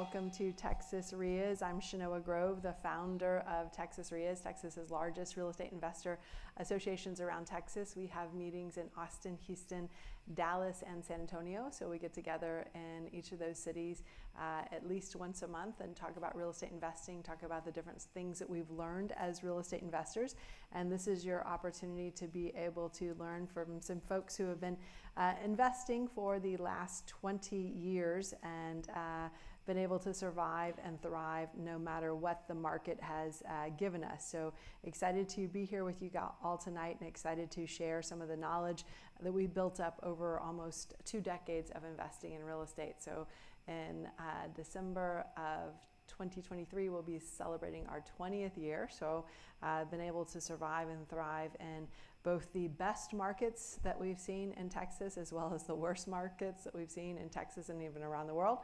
welcome to Texas REIAs. I'm Shenoah Grove, the founder of Texas REIAs, Texas's largest real estate investor associations around Texas. We have meetings in Austin, Houston, Dallas, and San Antonio. So we get together in each of those cities at least once a month and talk about real estate investing, talk about the different things that we've learned as real estate investors. And this is your opportunity to be able to learn from some folks who have been investing for the last 20 years and been able to survive and thrive no matter what the market has given us. So excited to be here with you all tonight and excited to share some of the knowledge that we built up over almost 2 decades of investing in real estate. So in December of 2023, we'll be celebrating our 20th year. So I've been able to survive and thrive in both the best markets that we've seen in Texas as well as the worst markets that we've seen in Texas and even around the world.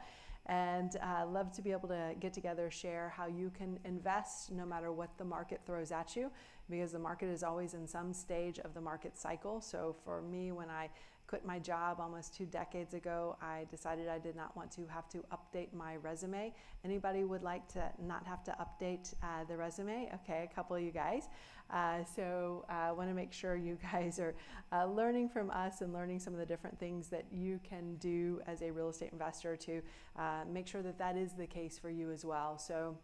And love to be able to get together, share how you can invest no matter what the market throws at you, because the market is always in some stage of the market cycle. So for me, when I quit my job almost 2 decades ago, I decided I did not want to have to update my resume. Anybody would like to not have to update the resume? Okay, a couple of you guys. So I want to make sure you guys are learning from us and learning some of the different things that you can do as a real estate investor to make sure that that is the case for you as well. So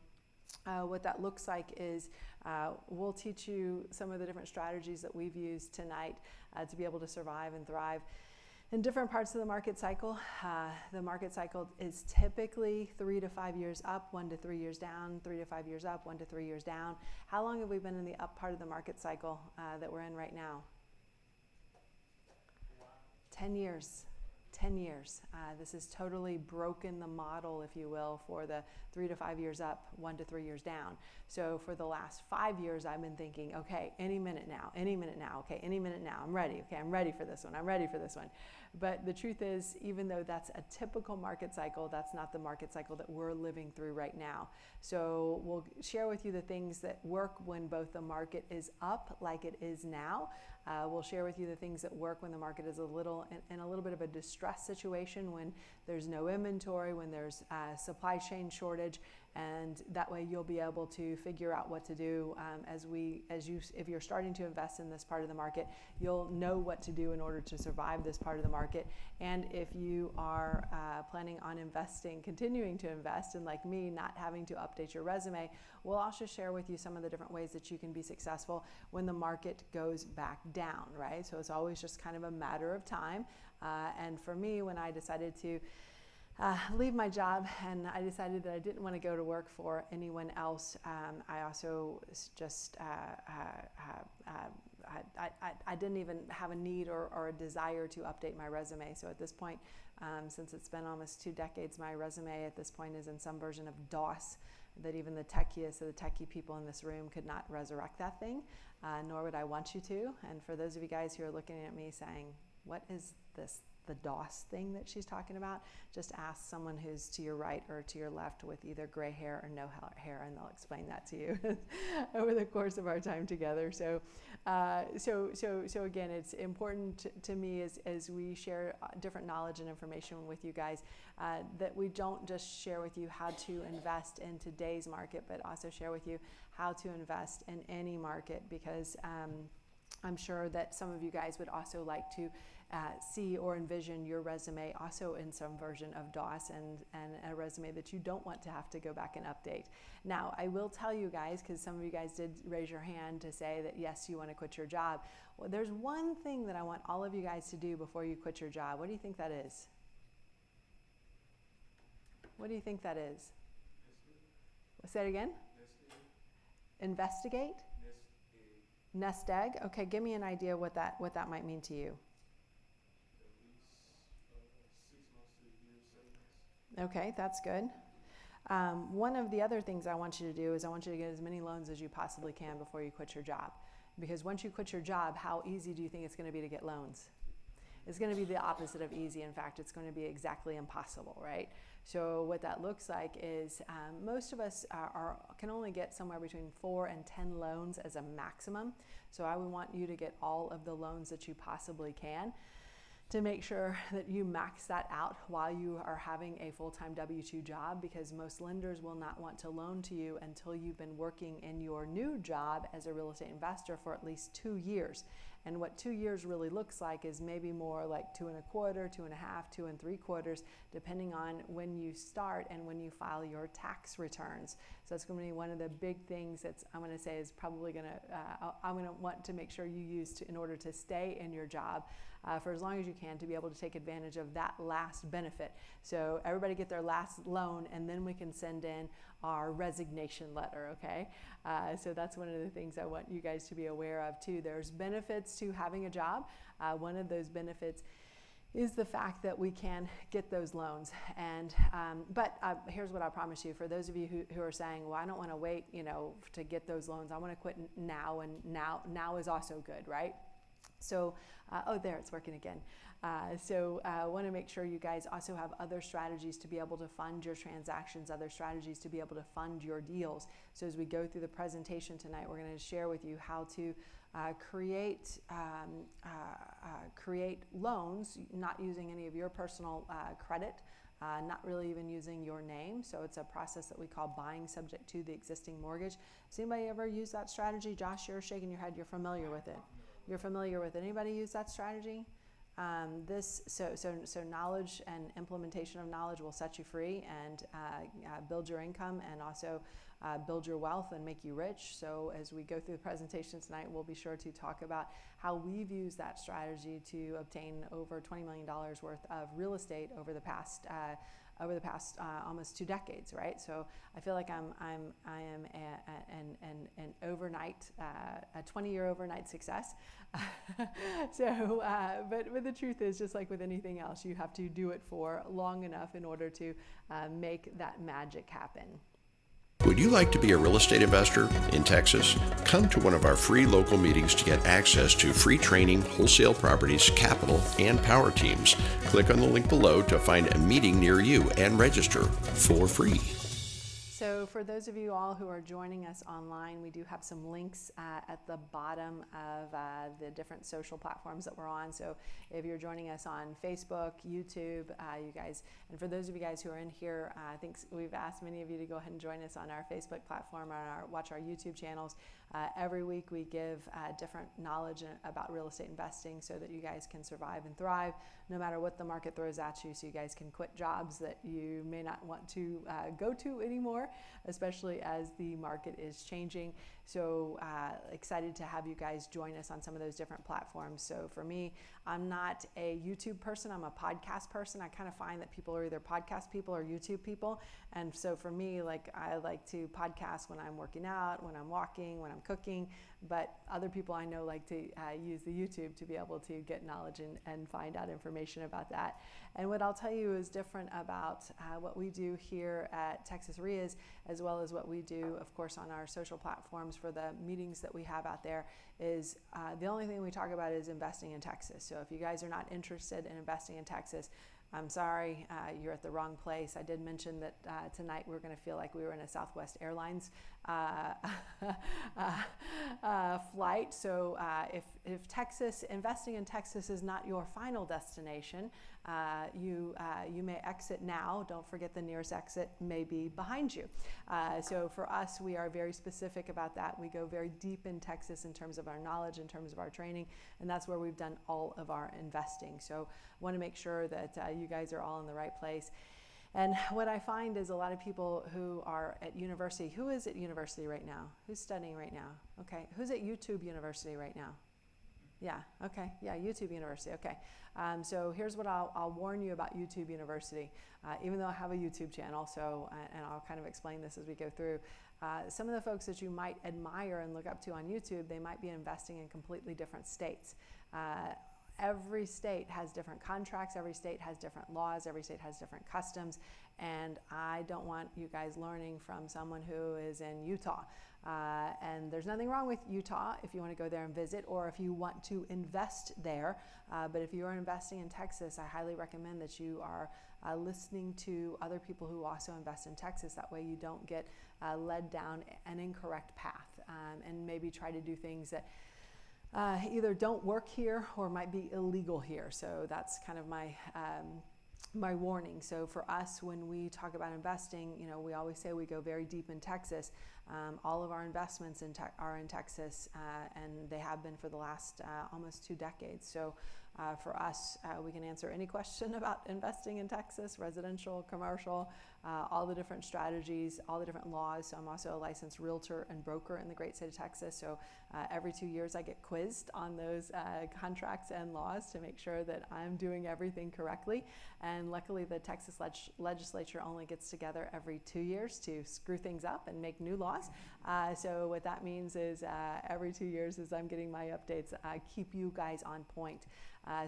what that looks like is we'll teach you some of the different strategies that we've used tonight to be able to survive and thrive in different parts of the market cycle. The market cycle is typically 3 to 5 years up, 1 to 3 years down, 3 to 5 years up, 1 to 3 years down. How long have we been in the up part of the market cycle that we're in right now? 10 years. 10 years. This has totally broken the model, if you will, for the 3 to 5 years up, 1 to 3 years down. So for the last 5 years, I've been thinking, okay, any minute now, okay, any minute now, I'm ready. Okay, I'm ready for this one. I'm ready for this one. But the truth is, even though that's a typical market cycle, that's not the market cycle that we're living through right now. So we'll share with you the things that work when both the market is up like it is now. We'll share with you the things that work when the market is in a little bit of a distress situation, when there's no inventory, when there's a supply chain shortage, and that way you'll be able to figure out what to do if you're starting to invest in this part of the market, you'll know what to do in order to survive this part of the market. And if you are planning on continuing to invest, and like me, not having to update your resume, we'll also share with you some of the different ways that you can be successful when the market goes back down, right? So it's always just kind of a matter of time. And for me, when I decided to leave my job and I decided that I didn't want to go to work for anyone else, I also just I didn't even have a need or a desire to update my resume. So at this point, since it's been almost 2 decades, my resume at this point is in some version of DOS that even the techiest of the techie people in this room could not resurrect that thing, nor would I want you to. And for those of you guys who are looking at me saying, what is this, the DOS thing that she's talking about? Just ask someone who's to your right or to your left with either gray hair or no hair, and they'll explain that to you over the course of our time together. So again, it's important to me as we share different knowledge and information with you guys, that we don't just share with you how to invest in today's market, but also share with you how to invest in any market, because I'm sure that some of you guys would also like to see or envision your resume also in some version of DOS and a resume that you don't want to have to go back and update. Now, I will tell you guys, because some of you guys did raise your hand to say that yes, you want to quit your job. Well, there's one thing that I want all of you guys to do before you quit your job. What do you think that is? What do you think that is? Say it again. Investigate? Nest egg? Okay, give me an idea what that might mean to you. Okay, that's good. One of the other things I want you to do is I want you to get as many loans as you possibly can before you quit your job. Because once you quit your job, how easy do you think it's going to be to get loans? It's going to be the opposite of easy. In fact, it's going to be exactly impossible, right? So what that looks like is most of us can only get somewhere between 4 and 10 loans as a maximum. So I would want you to get all of the loans that you possibly can. to make sure that you max that out while you are having a full-time W-2 job, because most lenders will not want to loan to you until you've been working in your new job as a real estate investor for at least 2 years. And what 2 years really looks like is maybe more like 2 1/4, 2 1/2, 2 3/4, depending on when you start and when you file your tax returns. So that's going to be one of the big things that I'm going to say is probably going to, I'm going to want to make sure you use in order to stay in your job for as long as you can, to be able to take advantage of that last benefit. So everybody get their last loan, and then we can send in our resignation letter, okay? So that's one of the things I want you guys to be aware of too. There's benefits to having a job. One of those benefits is the fact that we can get those loans. And but here's what I promise you: for those of you who are saying, well, I don't want to wait, to get those loans, I want to quit now, and now is also good, right? So, oh, there, it's working again. So I want to make sure you guys also have other strategies to be able to fund your transactions, other strategies to be able to fund your deals. So as we go through the presentation tonight, we're going to share with you how to create loans, not using any of your personal credit, not really even using your name. So it's a process that we call buying subject to the existing mortgage. Has anybody ever used that strategy? Josh, you're shaking your head. You're familiar with it. You're familiar with it. Anybody use that strategy? So knowledge and implementation of knowledge will set you free and build your income, and also build your wealth and make you rich. So as we go through the presentation tonight, we'll be sure to talk about how we've used that strategy to obtain over $20 million worth of real estate over the past almost 2 decades, right? So I feel like I am an overnight, a 20-year overnight success. So, but the truth is, just like with anything else, you have to do it for long enough in order to make that magic happen. Would you like to be a real estate investor in Texas? Come to one of our free local meetings to get access to free training, wholesale properties, capital, and power teams. Click on the link below to find a meeting near you and register for free. So for those of you all who are joining us online, we do have some links at the bottom of the different social platforms that we're on. So if you're joining us on Facebook, YouTube, you guys, and for those of you guys who are in here, I think we've asked many of you to go ahead and join us on our Facebook platform, or watch our YouTube channels. Every week we give different knowledge about real estate investing so that you guys can survive and thrive no matter what the market throws at you, so you guys can quit jobs that you may not want to go to anymore, especially as the market is changing. So excited to have you guys join us on some of those different platforms. So for me, I'm not a YouTube person, I'm a podcast person. I kind of find that people are either podcast people or YouTube people. And so for me, I like to podcast when I'm working out, when I'm walking, when I'm cooking, but other people I know like to use the YouTube to be able to get knowledge and find out information about that. And what I'll tell you is different about what we do here at Texas REIAs, as well as what we do, of course, on our social platforms for the meetings that we have out there, is the only thing we talk about is investing in Texas. So if you guys are not interested in investing in Texas, I'm sorry, you're at the wrong place. I did mention that tonight we're going to feel like we were in a Southwest Airlines flight. So if Texas, investing in Texas is not your final destination, you may exit now. Don't forget the nearest exit may be behind you. So for us, we are very specific about that. We go very deep in Texas in terms of our knowledge, in terms of our training, and that's where we've done all of our investing. So I want to make sure that you guys are all in the right place. And what I find is a lot of people who are at university, who is at university right now? Who's studying right now? Okay, who's at YouTube University right now? Yeah, okay, yeah, YouTube University, okay. So here's what I'll warn you about YouTube University, even though I have a YouTube channel, so, and I'll kind of explain this as we go through. Some of the folks that you might admire and look up to on YouTube, they might be investing in completely different states. Every state has different contracts, every state has different laws, every state has different customs, and I don't want you guys learning from someone who is in Utah. And there's nothing wrong with Utah if you want to go there and visit, or if you want to invest there. But if you are investing in Texas, I highly recommend that you are listening to other people who also invest in Texas. That way you don't get led down an incorrect path and maybe try to do things that either don't work here or might be illegal here. So that's kind of my my warning. So for us, when we talk about investing, we always say we go very deep in Texas. All of our investments are in Texas, and they have been for the last almost 2 decades. So for us, we can answer any question about investing in Texas, residential, commercial, all the different strategies, all the different laws. So I'm also a licensed realtor and broker in the great state of Texas. So every 2 years I get quizzed on those contracts and laws to make sure that I'm doing everything correctly. And luckily the Texas legislature only gets together every 2 years to screw things up and make new laws. So what that means is every 2 years as I'm getting my updates, keep you guys on point.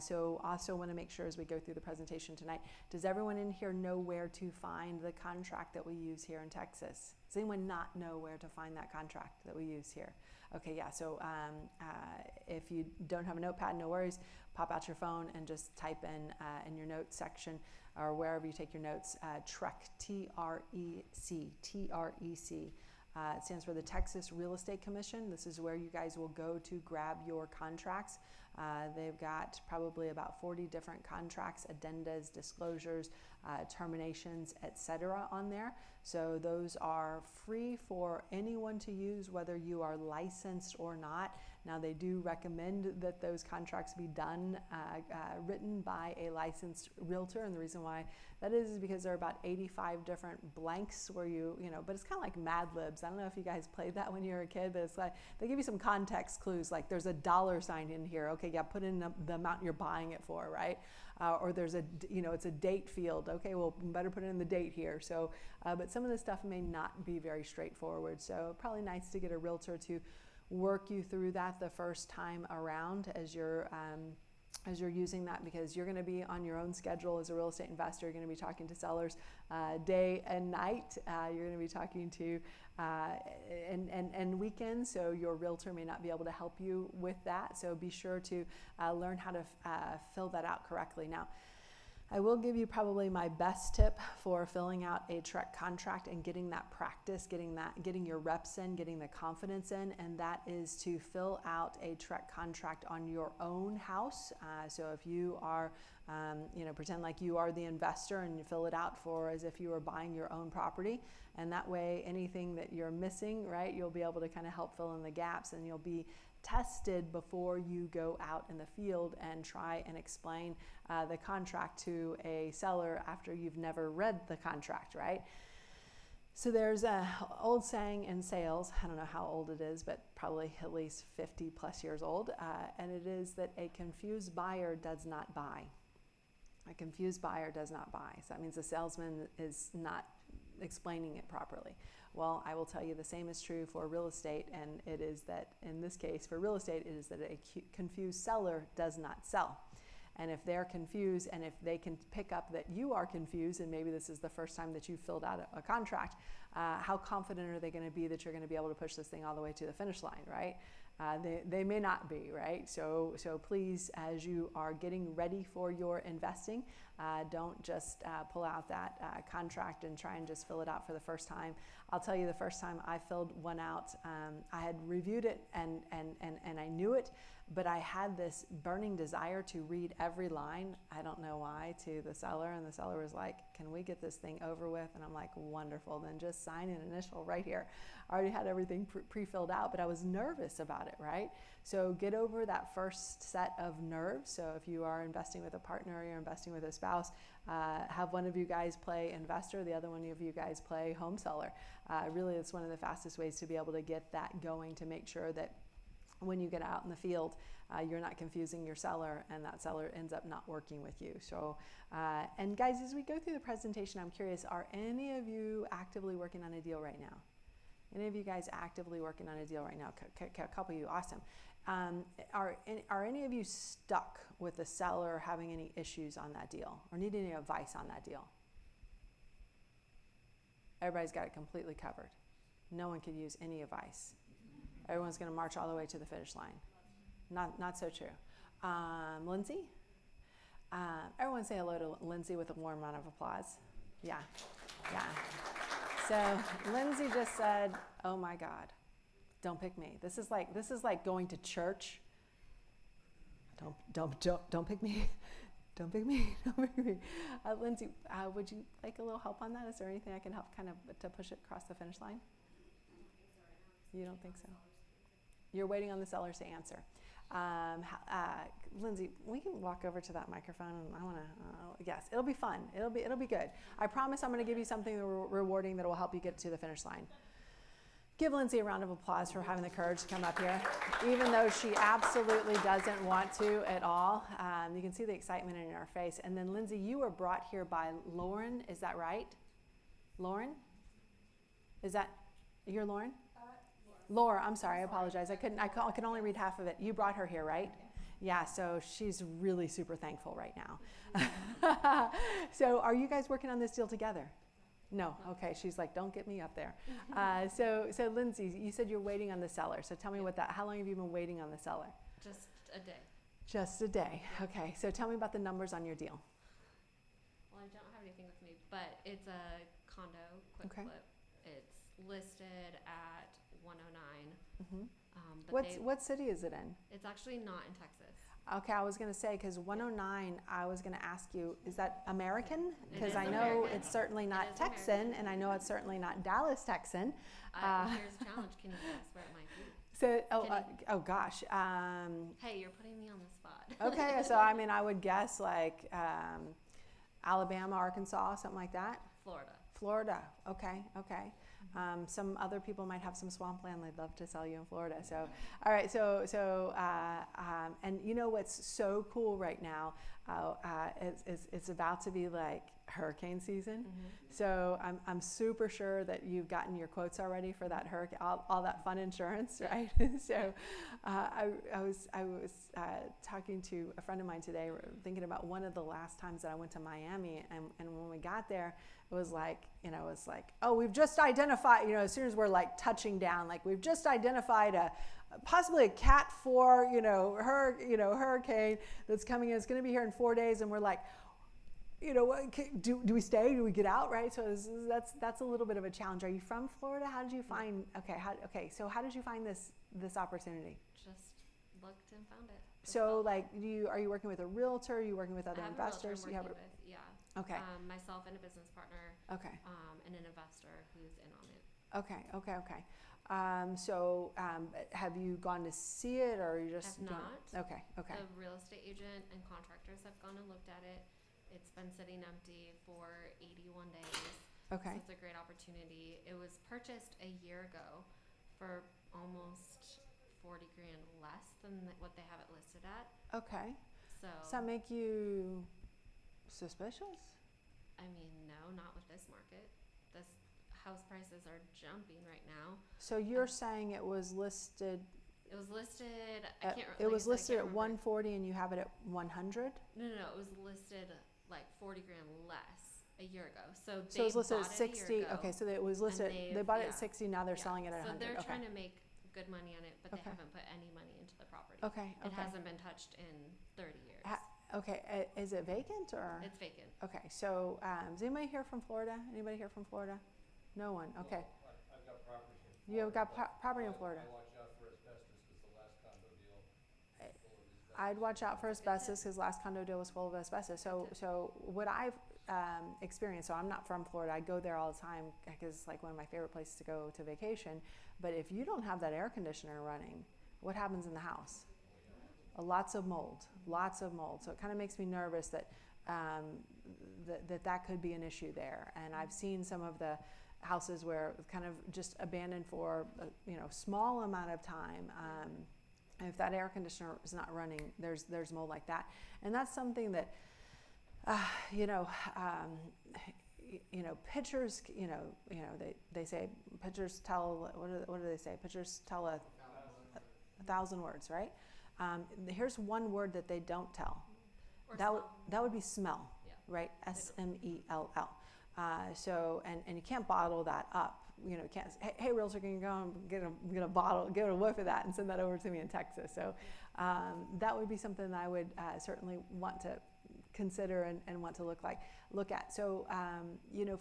So also want to make sure as we go through the presentation tonight, does everyone in here know where to find the contract that we use here in Texas? Does anyone not know where to find that contract that we use here? Okay, yeah, so if you don't have a notepad, no worries. Pop out your phone and just type in your notes section or wherever you take your notes, TREC, T-R-E-C, T-R-E-C. It stands for the Texas Real Estate Commission. This is where you guys will go to grab your contracts. They've got probably about 40 different contracts, addendas, disclosures, terminations, etc. on there. So those are free for anyone to use, whether you are licensed or not. Now they do recommend that those contracts be done, written by a licensed realtor, and the reason why that is because there are about 85 different blanks where but it's kind of like Mad Libs. I don't know if you guys played that when you were a kid, but it's like they give you some context clues, like there's a dollar sign in here. Okay, yeah, put in the amount you're buying it for, right? Or there's it's a date field. Okay, well, better put in the date here. So, but some of this stuff may not be very straightforward. So probably nice to get a realtor to work you through that the first time around as you're using that, because you're going to be on your own schedule as a real estate investor. You're going to be talking to sellers day and night. You're going to be talking to and weekends, so your realtor may not be able to help you with that. So be sure to learn how to fill that out correctly. Now, I will give you probably my best tip for filling out a TREC contract and getting that practice, getting your reps in, getting the confidence in, and that is to fill out a TREC contract on your own house. So if you are, pretend like you are the investor and you fill it out for as if you were buying your own property, and that way anything that you're missing, right, you'll be able to kind of help fill in the gaps, and you'll be tested before you go out in the field and try and explain the contract to a seller after you've never read the contract, right? So there's an old saying in sales, I don't know how old it is, but probably at least 50 plus years old, and it is that a confused buyer does not buy. A confused buyer does not buy. So that means the salesman is not explaining it properly. Well, I will tell you the same is true for real estate, and it is that in this case for real estate, it is that a confused seller does not sell. And if they're confused, and if they can pick up that you are confused, and maybe this is the first time that you filled out a contract, how confident are they going to be that you're going to be able to push this thing all the way to the finish line, right? They may not be, right? So please, as you are getting ready for your investing, don't just pull out that contract and try and just fill it out for the first time. I'll tell you, the first time I filled one out, I had reviewed it and I knew it, but I had this burning desire to read every line, I don't know why, to the seller, and the seller was like, can we get this thing over with? And I'm like, wonderful, then just sign an initial right here. I already had everything pre-filled out, but I was nervous about it, right? So get over that first set of nerves. So if you are investing with a partner or you're investing with a spouse, have one of you guys play investor, the other one of you guys play home seller. Really, it's one of the fastest ways to be able to get that going, to make sure that when you get out in the field, you're not confusing your seller and that seller ends up not working with you. So, and guys, as we go through the presentation, I'm curious, are any of you actively working on a deal right now? Any of you guys actively working on a deal right now? A couple of you, awesome. Are any of you stuck with the seller having any issues on that deal or need any advice on that deal? Everybody's got it completely covered. No one could use any advice. Everyone's going to march all the way to the finish line. Not so true. Lindsay? Everyone say hello to Lindsay with a warm round of applause. Yeah. So Lindsay just said, oh my God, don't pick me. This is like going to church Don't pick me. Don't pick me. Don't pick me. Lindsay, would you like a little help on that? Is there anything I can help kind of to push it across the finish line? You don't think so? You're waiting on the sellers to answer. Lindsay, we can walk over to that microphone, and I want to. Yes, it'll be fun. It'll be good. I promise I'm going to give you something rewarding that will help you get to the finish line. Give Lindsay a round of applause for having the courage to come up here, even though she absolutely doesn't want to at all. You can see the excitement in her face. And then Lindsay, you were brought here by Lauren. Is that right? Lauren? Is that you're Lauren? Laura, I'm sorry, I apologize. I could only read half of it. You brought her here, right? Yeah, so she's really super thankful right now. So are you guys working on this deal together? No, okay, she's like, don't get me up there. So Lindsay, you said you're waiting on the seller. So tell me how long have you been waiting on the seller? Just a day. Just a day, okay. So tell me about the numbers on your deal. Well, I don't have anything with me, but it's a condo, quick flip. It's listed at 109. Mm-hmm. What city is it in? It's actually not in Texas. Okay, I was going to say, because 109, I was going to ask you, is that American? Because I know it's certainly not Texan, American. And I know it's certainly not Dallas, Texan. Here's a challenge. Can you guess where it might be? Oh gosh. Hey, you're putting me on the spot. Okay, so I mean, I would guess like Alabama, Arkansas, something like that. Florida. Okay. Some other people might have some swampland they'd love to sell you in Florida. So, all right. And you know what's so cool right now? It's about to be like hurricane season. Mm-hmm. So I'm super sure that you've gotten your quotes already for that hurricane, all that fun insurance, right? So I was talking to a friend of mine today, thinking about one of the last times that I went to Miami, and when we got there, it was like, oh, we've just identified, as soon as we're like touching down, like we've just identified possibly a Cat 4, hurricane that's coming in. It's going to be here in 4 days, and we're like, do we stay? Do we get out? Right. So that's a little bit of a challenge. Are you from Florida? How did you find? So how did you find this opportunity? Just looked and found it. So like, are you working with a realtor? Are you working with other investors? Yeah. Okay. Myself and a business partner. Okay. And an investor who's in on it. Okay. Have you gone to see it, or are you just? Have not. Okay. The real estate agent and contractors have gone and looked at it. It's been sitting empty for 81 days. Okay. So it's a great opportunity. It was purchased a year ago for almost $40,000 less than what they have it listed at. Okay. So does that make you suspicious? I mean, no, not with this market. This house prices are jumping right now. So you're saying it was listed? It was listed. It was listed at 140, and you have it at 100? No. It was listed like $40,000 less a year ago. So it was listed at 60. Okay, so it was listed. They bought it at 60. Now they're selling it at 100. So they're trying to make good money on it, but they haven't put any money into the property. Okay. It hasn't been touched in 30 years. Okay. Is it vacant or? It's vacant. Okay. So is anybody here from Florida? Anybody here from Florida? No one. Okay. Well, I've got property in Florida. You've got property in Florida. I watch out for asbestos because the last condo deal was full of asbestos. I'd watch out for asbestos because last condo deal was full of asbestos. So what I've experienced, so I'm not from Florida, I go there all the time because it's like one of my favorite places to go to vacation. But if you don't have that air conditioner running, what happens in the house? Lots of mold. So it kind of makes me nervous that that could be an issue there. And I've seen some of the houses where it's kind of just abandoned for a small amount of time. If that air conditioner is not running, there's mold like that, and that's something that pictures. They say pictures tell. What do they say? Pictures tell a 1,000 words, right? Here's one word that they don't tell. That would be smell, right? SMELL. So you can't bottle that up. You can't. Hey, realtor, can you go and get a bottle, get a whiff of that, and send that over to me in Texas? So that would be something that I would certainly want to consider and want to look at. So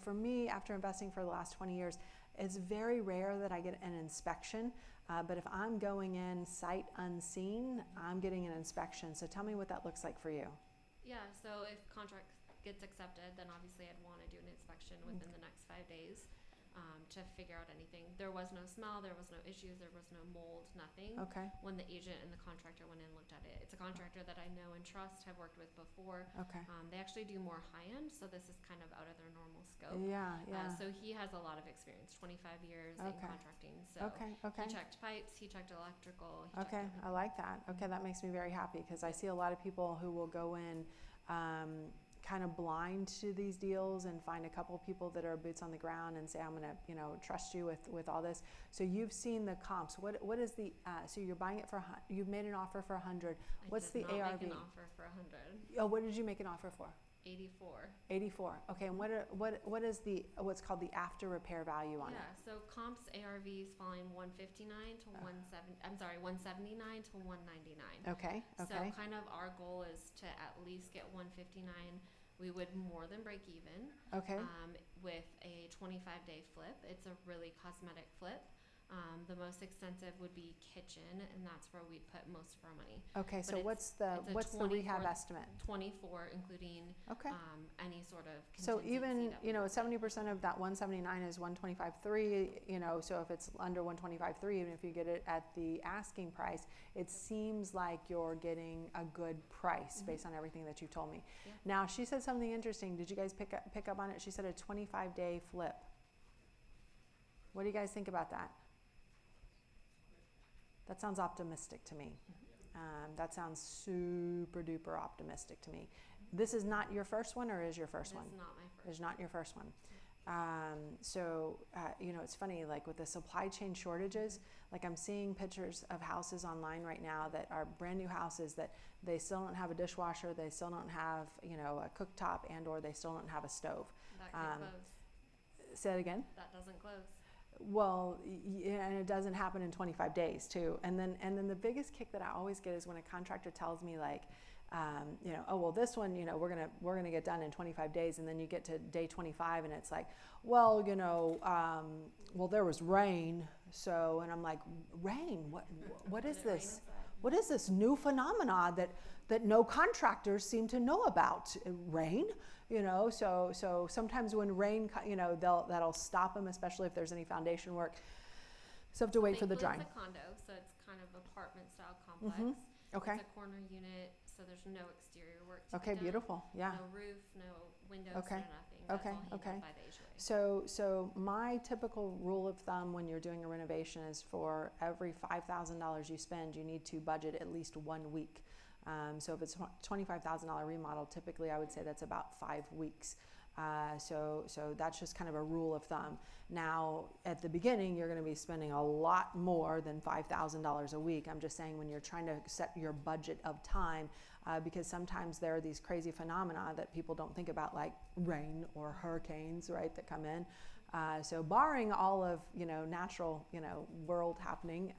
for me, after investing for the last 20 years, it's very rare that I get an inspection But if I'm going in sight unseen, I'm getting an inspection. So tell me what that looks like for you. Yeah, so if contract gets accepted, then obviously I'd want to do an inspection within the next 5 days to figure out anything. There was no smell, there was no issues, there was no mold, nothing. Okay. When the agent and the contractor went in and looked at it. It's a contractor that I know and trust, have worked with before. Okay. They actually do more high-end, so this is kind of out of their normal scope. Yeah, yeah. So he has a lot of experience, 25 years in contracting. So okay. he checked pipes, he checked electrical. He checked Okay, I like that. Okay, that makes me very happy because I see a lot of people who will go in kind of blind to these deals and find a couple of people that are boots on the ground and say, I'm going to, trust you with all this. So you've seen the comps. What is the, so you're buying it for, you've made an offer for 100. What's the ARV? I did not make an offer for 100. Oh, what did you make an offer for? 84. 84. Okay, and what is what's called the after repair value on it? Yeah, so comps ARVs falling 159 to 179 to 199. Okay. So kind of our goal is to at least get 159. We would more than break even. Okay. With a 25-day flip. It's a really cosmetic flip. The most extensive would be kitchen, and that's where we'd put most of our money. Okay, But so what's the rehab estimate? 24, including any sort of So even, contingency that we 70% of that 179 is 125.3, so if it's under 125.3, even if you get it at the asking price, it seems like you're getting a good price based on everything that you've told me. Yeah. Now, she said something interesting. Did you guys pick up on it? She said a 25-day flip. What do you guys think about that? That sounds optimistic to me. That sounds super duper optimistic to me. This is not your first one, or is your first one? It's not my first. It's not your first one. It's funny, like with the supply chain shortages, like I'm seeing pictures of houses online right now that are brand new houses that they still don't have a dishwasher, they still don't have, a cooktop, and or they still don't have a stove. That can close. Say it again? That doesn't close. Well, and it doesn't happen in 25 days too. And then the biggest kick that I always get is when a contractor tells me like, oh well, this one, we're gonna get done in 25 days, and then you get to day 25 and it's like, well, well there was rain, so, and I'm like, rain? What is this? What is this new phenomena that no contractors seem to know about? Rain? So sometimes when rain, that'll stop them, especially if there's any foundation work. So have to wait for the drying. It's a condo, so it's kind of apartment style complex. Okay. It's a corner unit, so there's no exterior work to be Okay, done. beautiful. Yeah. No roof, no windows, Okay. no nothing. That's all handled by the HOA. So my typical rule of thumb when you're doing a renovation is for every $5,000 you spend, you need to budget at least 1 week. So if it's $25,000 remodel, typically I would say that's about 5 weeks. So that's just kind of a rule of thumb. Now, at the beginning, you're going to be spending a lot more than $5,000 a week. I'm just saying when you're trying to set your budget of time, because sometimes there are these crazy phenomena that people don't think about, like rain or hurricanes, right, that come in. So barring all of, natural, world happening,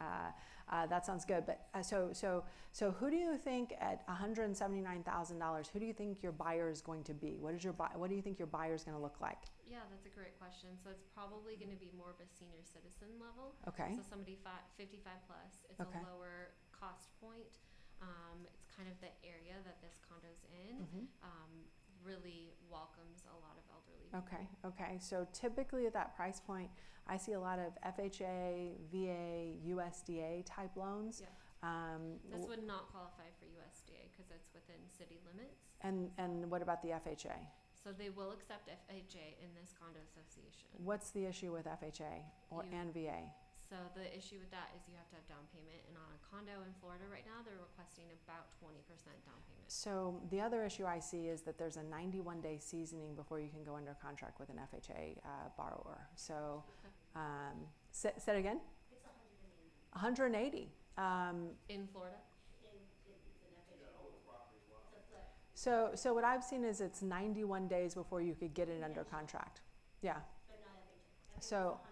that sounds good. But so who do you think at $179,000, who do you think your buyer is going to be? What do you think your buyer is going to look like? Yeah, that's a great question. So it's probably going to be more of a senior citizen level. Okay. So somebody 55 plus. It's Okay. a lower cost point. It's kind of the area that this condo's in. Really welcomes a lot of elderly people. Okay. So typically at that price point, I see a lot of FHA, VA, USDA type loans. Yeah. This would not qualify for USDA because it's within city limits. And what about the FHA? So they will accept FHA in this condo association. What's the issue with FHA and VA? So the issue with that is you have to have down payment, and on a condo in Florida right now, they're requesting about 20% down payment. So the other issue I see is that there's a 91-day seasoning before you can go under contract with an FHA borrower. So say it again? It's 180. 180. In Florida? So what I've seen is it's 91 days before you could get it under contract. Yeah. But not FHA. So 106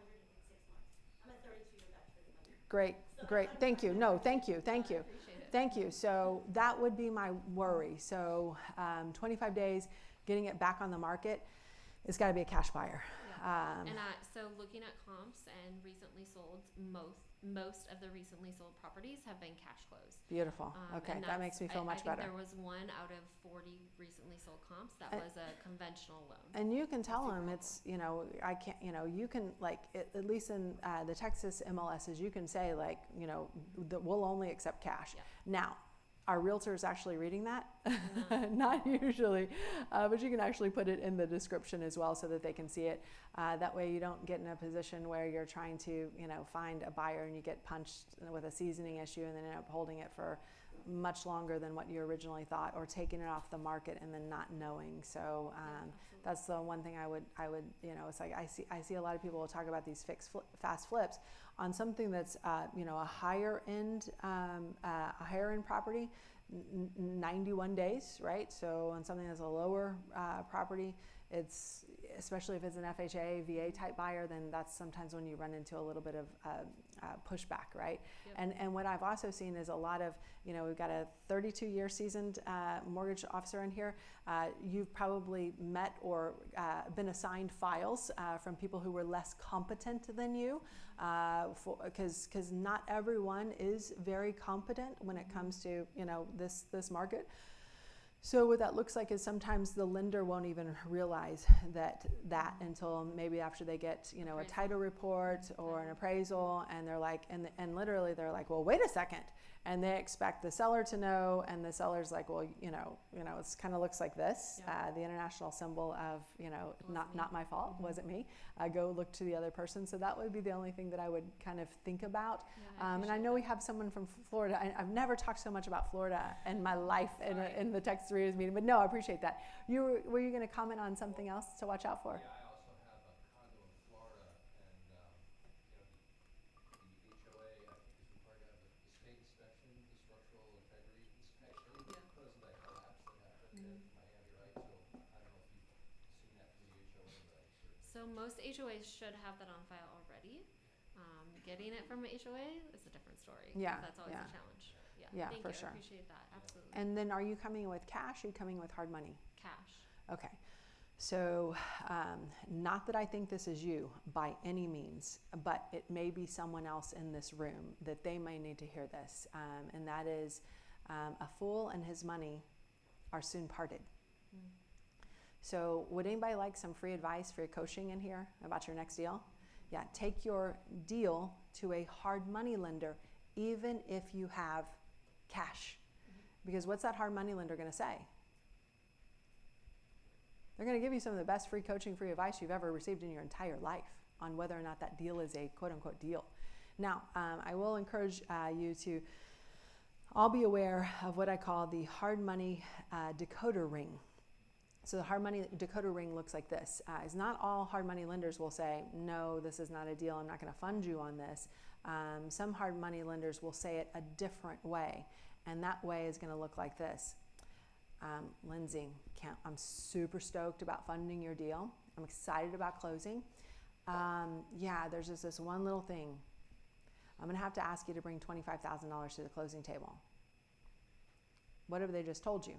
months. I'm a 32-year veteran. great. Thank you. No, thank you. Appreciate it. Thank you. So that would be my worry. So 25 days, getting it back on the market, it's got to be a cash buyer. Yeah. So looking at comps and recently sold, most of the recently sold properties have been cash closed. Beautiful. Okay, And that makes me feel I much think better. there was one out of 40 recently sold comps that was a conventional loan. And you can tell Super them helpful. it's, I can't, you can, like, at least in the Texas MLSs, you can say, like, that we'll only accept cash. Yeah. Now, are realtors actually reading that? Not usually, but you can actually put it in the description as well so that they can see it. That way you don't get in a position where you're trying to, find a buyer and you get punched with a seasoning issue and then end up holding it for much longer than what you originally thought, or taking it off the market and then not knowing. So that's the one thing I would, it's like I see a lot of people will talk about these fast flips on something that's a higher end property, 91 days, right? So on something that's a lower property, it's, especially if it's an FHA, VA type buyer, then that's sometimes when you run into a little bit of pushback, right? Yep. And what I've also seen is a lot of, we've got a 32-year seasoned mortgage officer in here. You've probably met or been assigned files from people who were less competent than you, because not everyone is very competent when it comes to, this market. So what that looks like is sometimes the lender won't even realize that until maybe after they get, a title report or an appraisal, and they're like, and literally they're like, well, wait a second. And they expect the seller to know, and the seller's like, well, it's kind of looks like this, the international symbol of, not my fault, wasn't me. Go look to the other person. So that would be the only thing that I would kind of think about. And I know we have someone from Florida. I've never talked so much about Florida in my life in the Texas REIAs meeting, but no, I appreciate that. Were you going to comment on something else to watch out for? Yeah, I also have a condo in Florida, and the HOA, I think, is required to have the state inspection, the structural integrity inspection, because of that collapse that happened in Miami, right? So I don't know if you've seen that from the HOA, but I'm sure. So most HOAs should have that on file already. Getting it from an HOA is a different story. Yeah, That's always a challenge. Yeah, Thank for you. sure. I appreciate that. Absolutely. And then are you coming with cash or are you coming with hard money? Cash. Okay. So not that I think this is you by any means, but it may be someone else in this room that they may need to hear this. And that is a fool and his money are soon parted. So would anybody like some free advice, free coaching in here about your next deal? Yeah, take your deal to a hard money lender, even if you have cash. Because what's that hard money lender going to say? They're going to give you some of the best free coaching, free advice you've ever received in your entire life on whether or not that deal is a quote-unquote deal. Now, I will encourage you to all be aware of what I call the hard money decoder ring. So the hard money decoder ring looks like this. Is not all hard money lenders will say, no, this is not a deal, I'm not going to fund you on this. Some hard money lenders will say it a different way, and that way is going to look like this. Lindsay, I'm super stoked about funding your deal. I'm excited about closing. Yeah, there's just this one little thing. I'm going to have to ask you to bring $25,000 to the closing table. What have they just told you?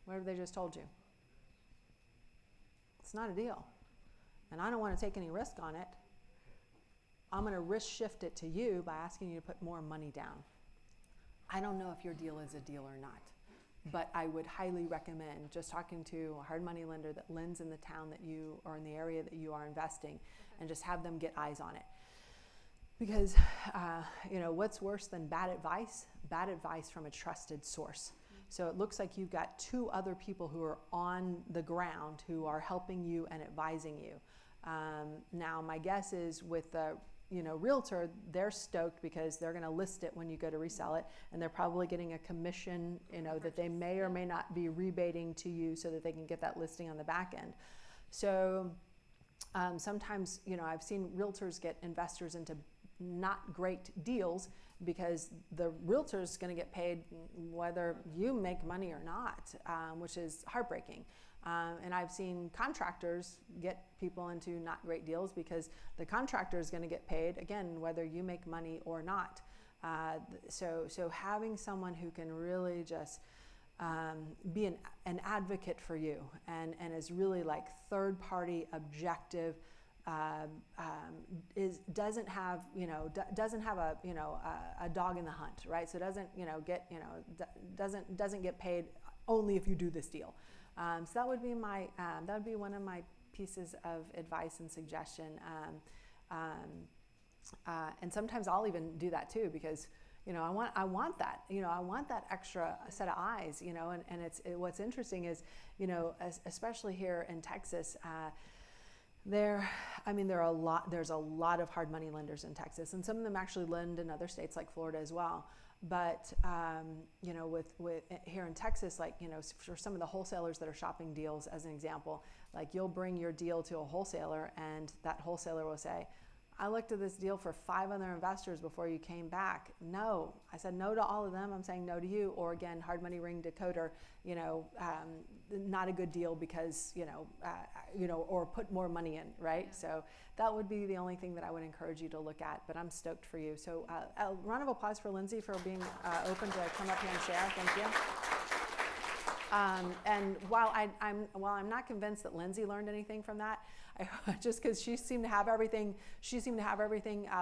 What have they just told you? It's not a deal. And I don't want to take any risk on it. I'm going to risk shift it to you by asking you to put more money down. I don't know if your deal is a deal or not, but I would highly recommend just talking to a hard money lender that lends in the town that you, or in the area that you are investing, and just have them get eyes on it. Because, what's worse than bad advice? Bad advice from a trusted source. So it looks like you've got two other people who are on the ground who are helping you and advising you. Now, my guess is with the realtor, they're stoked because they're going to list it when you go to resell it, and they're probably getting a commission, that they may or may not be rebating to you so that they can get that listing on the back end. So sometimes, I've seen realtors get investors into not great deals because the realtor is going to get paid whether you make money or not, which is heartbreaking. And I've seen contractors get people into not great deals because the contractor is going to get paid, again, whether you make money or not. So having someone who can really just be an advocate for you and is really like third-party objective, doesn't have a dog in the hunt, right? So doesn't doesn't get paid only if you do this deal. So that would be one of my pieces of advice and suggestion. And sometimes I'll even do that too, because I want that extra set of eyes, and what's interesting is, especially here in Texas, there's a lot of hard money lenders in Texas, and some of them actually lend in other states like Florida as well. But with here in Texas, for some of the wholesalers that are shopping deals, as an example, you'll bring your deal to a wholesaler, and that wholesaler will say, I looked at this deal for 5 other investors before you came back. No, I said no to all of them. I'm saying no to you. Or again, hard money ring Decoder, not a good deal because, or put more money in, right? Yeah. So that would be the only thing that I would encourage you to look at, but I'm stoked for you. So a round of applause for Lindsay for being open to come up here and share. Thank you. And while I'm not convinced that Lindsay learned anything from that, just because she seemed to have everything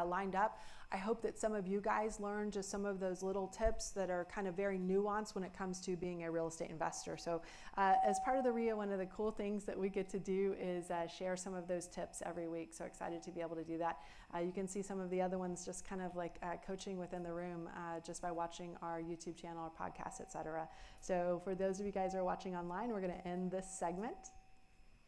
lined up, I hope that some of you guys learned just some of those little tips that are kind of very nuanced when it comes to being a real estate investor. So as part of the REIA, one of the cool things that we get to do is share some of those tips every week. So excited to be able to do that. You can see some of the other ones just kind of like coaching within the room just by watching our YouTube channel, our podcast, etc. So for those of you guys who are watching online, we're going to end this segment.